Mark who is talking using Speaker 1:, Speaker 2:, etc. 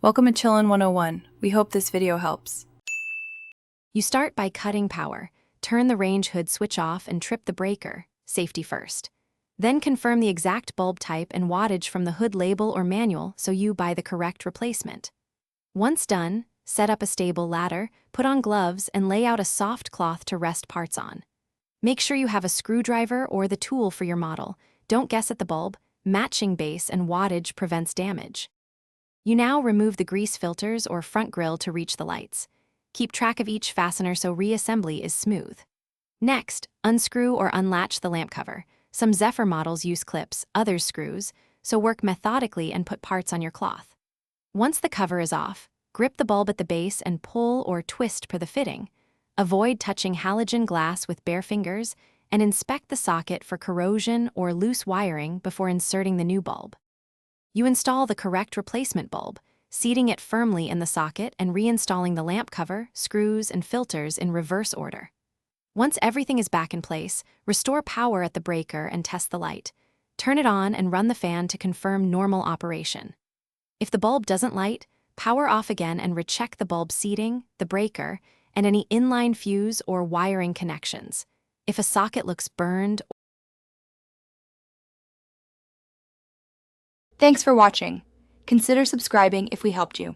Speaker 1: Welcome to Chillin' 101. We hope this video helps.
Speaker 2: You start by cutting power. Turn the range hood switch off and trip the breaker, safety first. Then confirm the exact bulb type and wattage from the hood label or manual so you buy the correct replacement. Once done, set up a stable ladder, put on gloves, and lay out a soft cloth to rest parts on. Make sure you have a screwdriver or the tool for your model. Don't guess at the bulb. Matching base and wattage prevents damage. You now remove the grease filters or front grille to reach the lights. Keep track of each fastener so reassembly is smooth. Next, unscrew or unlatch the lamp cover. Some Zephyr models use clips, others screws, so work methodically and put parts on your cloth. Once the cover is off, grip the bulb at the base and pull or twist per the fitting. Avoid touching halogen glass with bare fingers, and inspect the socket for corrosion or loose wiring before inserting the new bulb. You install the correct replacement bulb, seating it firmly in the socket and reinstalling the lamp cover, screws, and filters in reverse order. Once everything is back in place, restore power at the breaker and test the light. Turn it on and run the fan to confirm normal operation. If the bulb doesn't light, power off again and recheck the bulb seating, the breaker, and any inline fuse or wiring connections. If a socket looks burned.
Speaker 3: Thanks for watching. Consider subscribing if we helped you.